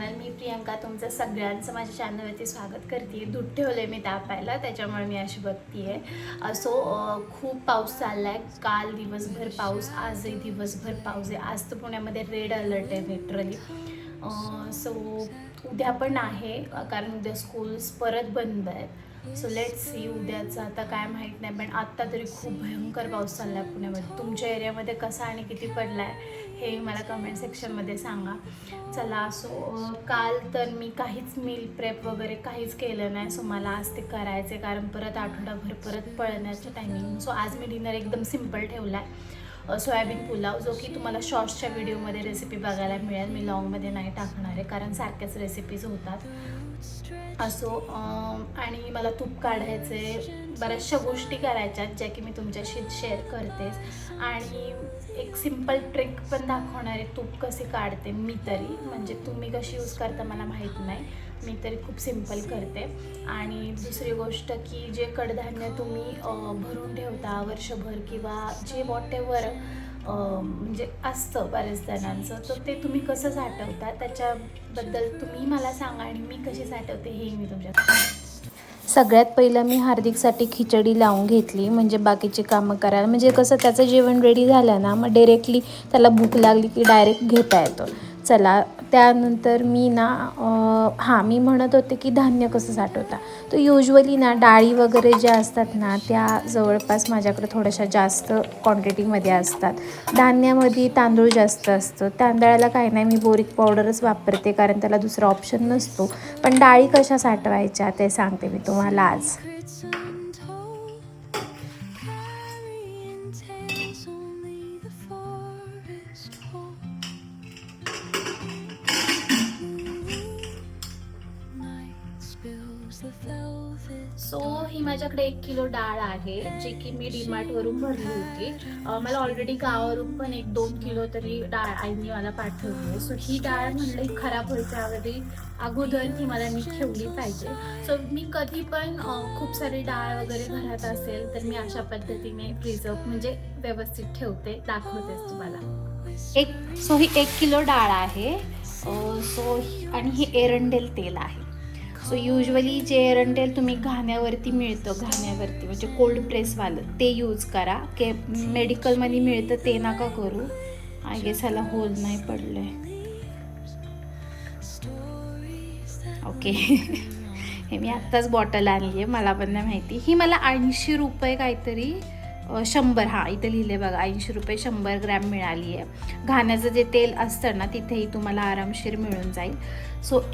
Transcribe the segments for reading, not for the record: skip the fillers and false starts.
Channel. मी प्रियंका तुमचं सगळ्यांचं माझ्या चॅनलवरती स्वागत करते. दूध ठेवले मी तापायला, त्याच्यामुळे मी अशी बघतीये. खूप पाऊस चालला आहे. काल दिवसभर पाऊस, आजही दिवसभर पाऊस आहे. आज तर पुण्यामध्ये रेड अलर्ट आहे लिटरली. उद्या पण आहे, कारण उद्या स्कूल्स परत बंद आहेत. सो लेट्स सी उद्याचं आता काय माहीत नाही, पण आत्ता तरी खूप भयंकर पाऊस चालला आहे पुण्यामध्ये. तुमच्या एरियामध्ये कसा आणि किती पडला आहे हे मला कमेंट सेक्शनमध्ये सांगा. चला, काल तर मी काहीच मील प्रेप वगैरे काहीच केलं नाही. सो मला आज ते करायचे, कारण परत आठवडाभर परत पळण्याचं टायमिंग. सो आज मी डिनर एकदम सिम्पल ठेवला आहे. सोयाबीन पुलाव, जो की तुम्हाला शॉर्ट्सच्या व्हिडिओमध्ये रेसिपी बघायला मिळेल. मी लॉंगमध्ये नाही टाकणार आहे, कारण सारख्याच रेसिपीज होतात. आणि मला तूप काढायचे, बऱ्याचशा गोष्टी करायच्यात ज्या की मी तुमच्याशी शेअर करतेच. आणि एक सिम्पल ट्रिक पण दाखवणार आहे, तूप कसे काढते मी तरी. म्हणजे तुम्ही कशी यूज करता मला माहीत नाही, मी तरी खूप सिम्पल करते. आणि दुसरी गोष्ट की जे कडधान्य तुम्ही भरून ठेवता वर्षभर, किंवा जे वॉटेवर म्हणजे असतं बऱ्याच जणांचं, तर ते तुम्ही कसं साठवता त्याच्याबद्दल तुम्ही मला सांगा, आणि मी कशी साठवते हे मी तुमच्याकडे. सगळ्यात पहिलं मी हार्दिकसाठी खिचडी लावून घेतली, म्हणजे बाकीची कामं करायला. म्हणजे कसं त्याचं जेवण रेडी झालं ना, मग डायरेक्टली त्याला भूक लागली की डायरेक्ट घेता येतो. चला, त्यानंतर मी मी म्हणत होते की धान्य कसं साठवता. तर युजली ना डाळी वगैरे ज्या असतात ना, त्या जवळपास माझ्याकडे थोड्याशा जास्त क्वांटिटीमध्ये असतात. धान्यामध्ये तांदूळ जास्त असतं. तांदळाला काही नाही, मी बोरिक पावडरच वापरते, कारण त्याला दुसरा ऑप्शन नसतो. पण डाळी कशा साठवायच्या ते सांगते मी तुम्हाला आज. ही माझ्याकडे 1 किलो डाळ आहे, जी की मी डीमार्टवरून भरली होती. मला ऑलरेडी गावावरून पण 1-2 किलो तरी डाळ आईने मला पाठवली आहे. ही डाळ म्हणलं खराब व्हायच्या अगोदर ही मला मी ठेवली पाहिजे. मी कधी पण खूप सारी डाळ वगैरे घरात असेल तर मी अशा पद्धतीने प्रिझर्व म्हणजे व्यवस्थित ठेवते, दाखवतेच तुम्हाला. ही 1 किलो डाळ आहे. आणि हे एरंडेल तेल आहे. युजली जे एरंडेल तुम्ही घाण्यावरती मिळतं, घाण्यावरती म्हणजे कोल्ड प्रेसवालं, ते यूज करा. मेडिकलमध्ये मिळतं ते नका करू. आय गेस ह्याला होल नाही पडलं आहे. ओके. हे मी आत्ताच बॉटल आणली आहे, मला पण नाही माहिती. ही मला 80 रुपये काहीतरी 100 इथे लिहिले बघा, 80 रुपये 100 ग्रॅम मिळाली आहे. घाण्याचं जे तेल असतं ना, तिथेही तुम्हाला आरामशीर मिळून जाईल.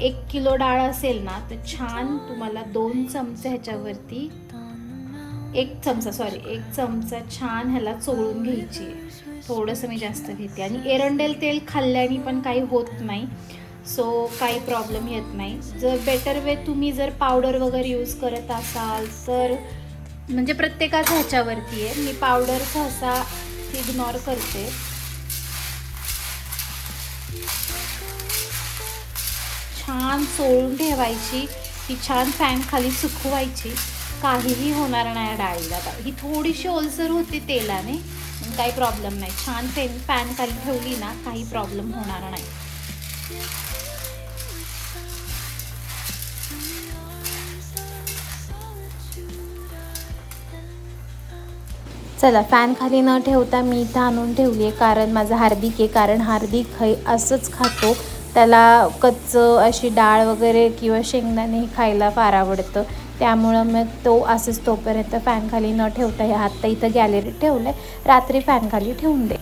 1 किलो डाळ असेल ना, तर छान तुम्हाला 2 चमचे ह्याच्यावरती 1 चमचा छान ह्याला चोळून घ्यायची. थोडंसं मी जास्त घेते. आणि एरंडेल तेल खाल्ल्याने पण काही होत नाही, काही प्रॉब्लेम येत नाही. जर बेटर वे तुम्ही जर पावडर वगैरे यूज करत असाल तर, म्हणजे प्रत्येकाचं ह्याच्यावरती आहे. मी पावडर सहसा इग्नोर करते. छान चोळून ठेवायची, ही छान फॅन खाली सुकवायची. काहीही होणार नाही डाळीला. ही थोडीशी ओलसर होती तेलाने, काही प्रॉब्लेम नाही. छान फॅन खाली ठेवली ना, काही प्रॉब्लेम होणार नाही. चला, फॅन खाली न ठेवता मी इथं आणून ठेवली आहे, कारण माझा हार्दिक आहे. कारण हार्दिक असंच खातो, त्याला कच्चं अशी डाळ वगैरे किंवा शेंगदाणे खायला फार आवडतं. त्यामुळं मग तो असंच तोपर्यंत फॅन खाली न ठेवता हे आत्ता इथं गॅलरीत ठेवलं आहे. रात्री फॅन खाली ठेवून दे.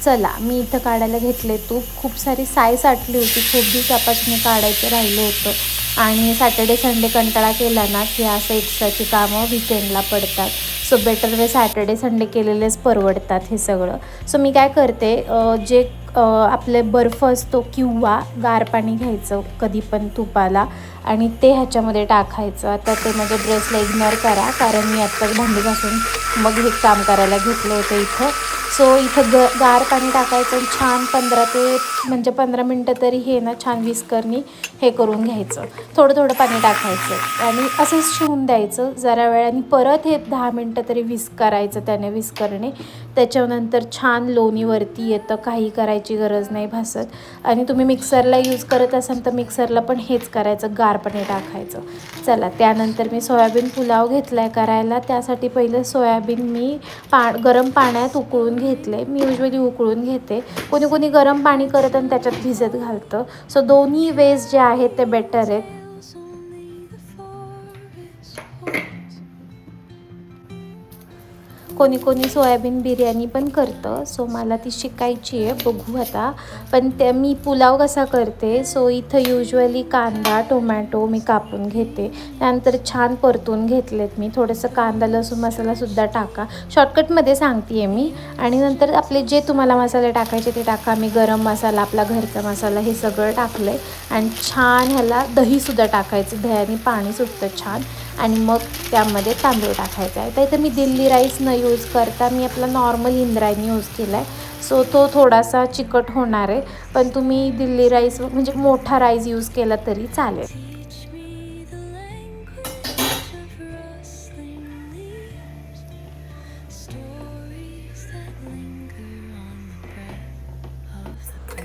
चला, मी इथं काढायला घेतले तूप. खूप सारी साय साठली होती, खूप दिवसापासून काढायचं राहिलं होतं. आणि सॅटर्डे संडे कंटाळा केला ना की असं एक्स्ट्राची कामं विकेंडला पडतात. बेटर वे सॅटर्डे संडे केलेलेच परवडतात हे सगळं. मी काय करते, जे आपले बर्फ असतो किंवा गार पाणी घ्यायचं कधी पण तुपाला, आणि ते ह्याच्यामध्ये टाकायचं. आता ते माझ्या ड्रेसला इग्नोर करा, कारण मी आत्ताच भांडी घासून मग हे काम करायला घेतलं होतं इथं. सो इथं गार पाणी टाकायचं आणि छान 15 मिनटं तरी हे ना छान विस्करनी हे करून घ्यायचं. थोडं थोडं पाणी टाकायचं आणि असंच ठेवून द्यायचं जरा वेळाने. परत हे 10 मिनटं तरी करायचं त्याने विस्करणे. त्याच्यानंतर छान लोणीवरती येतं, काही करायची गरज नाही भासत. आणि तुम्ही मिक्सरला यूज करत असाल तर मिक्सरला पण हेच करायचं, गार पाणी टाकायचं. चला, त्यानंतर मी सोयाबीन पुलाव घेतला आहे करायला. त्यासाठी पहिलं सोयाबीन मी गरम पाण्यात उकळून घेतले. मी युजली उकळून घेते. कोणी कोणी गरम पाणी करत आणि त्याच्यात भिजत घालतं. सो दोन्ही वेज जे आहेत ते बेटर आहेत. कोणी कोणी सोयाबीन बिर्याणी पण करतं. सो मला ती शिकायची आहे, बघू आता. पण मी पुलाव कसा करते, सो इथं युजली कांदा टोमॅटो मी कापून घेते. त्यानंतर छान परतून घेतलेत मी. थोडंसं कांदा लसूण मसालासुद्धा टाका, शॉर्टकटमध्ये सांगते आहे मी. आणि नंतर आपले जे तुम्हाला मसाले टाकायचे ते टाका. मी गरम मसाला, आपला घरचा मसाला हे सगळं टाकलं आहे. आणि छान ह्याला दहीसुद्धा टाकायचं, दह्याने पाणी सुटतं छान. आणि मग त्यामध्ये तांदूळ टाकायचा आहे. तर इथं मी दिल्ली राईस न यूज करता मी आपला नॉर्मल इंद्रायणी यूज केला आहे. सो तो थोडासा चिकट होणार आहे. पण तुम्ही दिल्ली राईस म्हणजे मोठा राईस यूज केला तरी चालेल.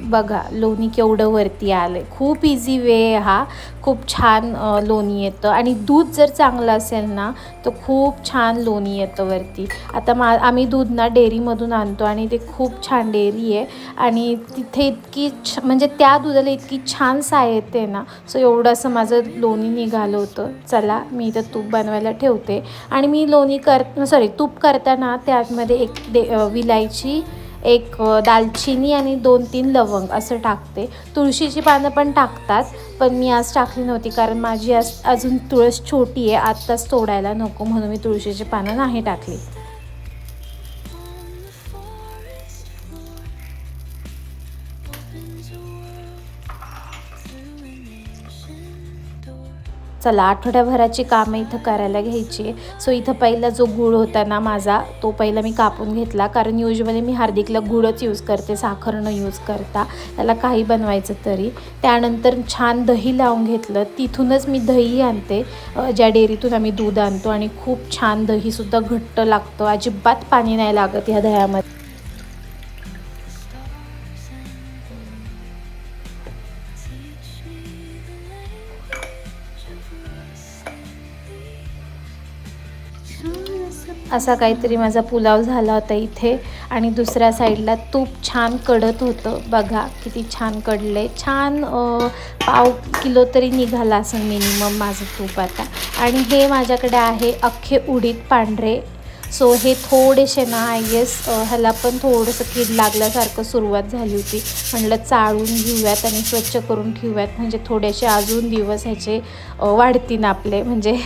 बघा लोणी केवढं वरती आलं आहे. खूप इझी वे आहे हा. खूप छान लोणी येतं. आणि दूध जर चांगलं असेल ना तर खूप छान लोणी येतं वरती. आता आम्ही दूध ना डेअरीमधून आणतो आणि ते खूप छान डेअरी आहे. आणि तिथे इतकी म्हणजे त्या दुधाला इतकी छान साय येते ना. सो एवढं असं माझं लोणी निघालं होतं. चला, मी इथं तूप बनवायला ठेवते. आणि मी तूप करताना त्यामध्ये एक विलायची, एक दालचिनी आणि 2-3 लवंग असं टाकते. तुळशीची पानं पण टाकतात, पण मी आज टाकली नव्हती कारण माझी अजून तुळस छोटी आहे, आत्ताच तोडायला नको म्हणून मी तुळशीची पानं नाही टाकली. चला, आठवड्याभराची कामं इथं करायला घ्यायची आहे. सो इथं पहिला जो गूळ होता ना माझा, तो पहिला मी कापून घेतला. कारण युजली मी हार्दिकला गूळच यूज करते, साखर न यूज करता, त्याला काही बनवायचं तरी. त्यानंतर छान दही लावून घेतलं. तिथूनच मी दही आणते, ज्या डेअरीतून आम्ही दूध आणतो. आणि खूप छान दहीसुद्धा घट्ट लागतं, अजिबात पाणी नाही लागत ह्या दह्यामध्ये. असा काहीतरी माझा पुलाव झाला होता इथे. आणि दुसऱ्या साईडला तूप छान कडत होतं. बघा किती छान कडले. छान 1/2 किलो तरी निघाला असं मिनिमम माझं तूप आता. आणि हे माझ्याकडे आहे अख्खे उडीद पांढरे. सो हे थोडेसे ना आय गेस ह्याला पण थोडंसं कीड लागल्यासारखं सुरुवात झाली होती. म्हटलं चाळून घेऊयात आणि स्वच्छ करून ठेवूयात, म्हणजे थोडेसे अजून दिवस ह्याचे वाढतील आपले, म्हणजे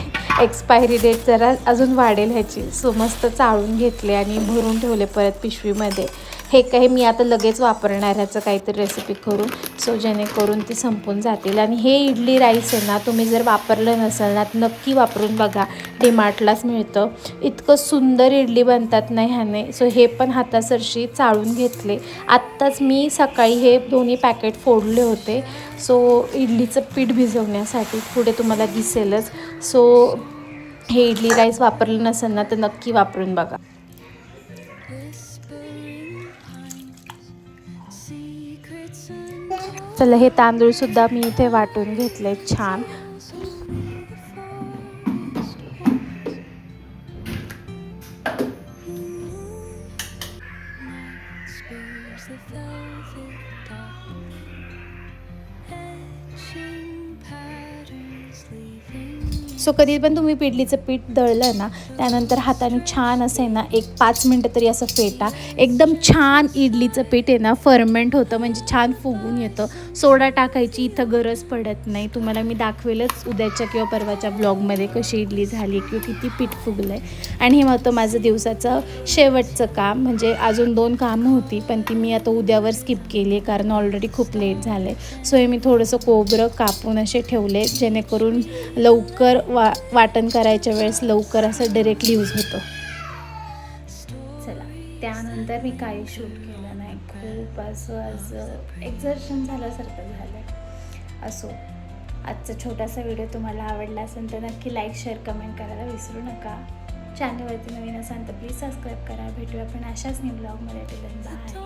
एक्सपायरी डेट जरा अजून वाढेल ह्याची. सो मस्त चाळून घेतले आणि भरून ठेवले परत पिशवीमध्ये. हे काही मी आता लगेच वापरणार ह्याचं काहीतरी रेसिपी करून, सो जेणेकरून ती संपून जातील. आणि हे इडली राईस आहे ना, तुम्ही जर वापरलं नसेल ना नक्की वापरून बघा, डीमार्टलाच मिळतं. इतकं सुंदर इडली बनतात ना ह्याने. सो हे पण हातासरशी चाळून घेतले. आत्ताच मी सकाळी हे दोन्ही पॅकेट फोडले होते. सो इडलीचं पीठ भिजवण्यासाठी पुढे तुम्हाला दिसेलच. सो हे इडली राईस वापरलं नसेल ना तर नक्की वापरून बघा. चला, हे तांदूळसुद्धा मी इथे वाटून घेतले छान. सो कधी पण तुम्ही इडलीचं पीठ दळलं ना त्यानंतर हाताने छान असं आहे ना 1-5 मिनटं तरी असं फेटा. एकदम छान इडलीचं पीठ आहे ना फर्मेंट होतं, म्हणजे छान फुगून येतं. सोडा टाकायची इथं गरज पडत नाही. तुम्हाला मी दाखवेलच उद्याच्या किंवा परवाच्या ब्लॉगमध्ये कशी इडली झाली किंवा किती पीठ फुगलं आहे. आणि हे होतं माझं दिवसाचं शेवटचं काम. म्हणजे अजून 2 कामं होती पण ती मी आता उद्यावर स्किप केली कारण ऑलरेडी खूप लेट झालं आहे. सो हे मी थोडंसं खोबरं कापून असे ठेवले जेणेकरून लवकर वाटण करायच्या वेळेस लवकर असं डायरेक्टली यूज होतं. चला, त्यानंतर त्यानंतर मी काही शूट केलं नाही. खूप असं एक्झर्शन झाल्यासारखं झालं. असो, आजचा छोटासा व्हिडिओ तुम्हाला आवडला असेल तर नक्की लाईक, शेअर, कमेंट करायला विसरू नका. चॅनलवरती नवीन असाल तर प्लीज सबस्क्राईब करा. भेटूया आपण अशाच न्यू ब्लॉगमध्ये. बाय.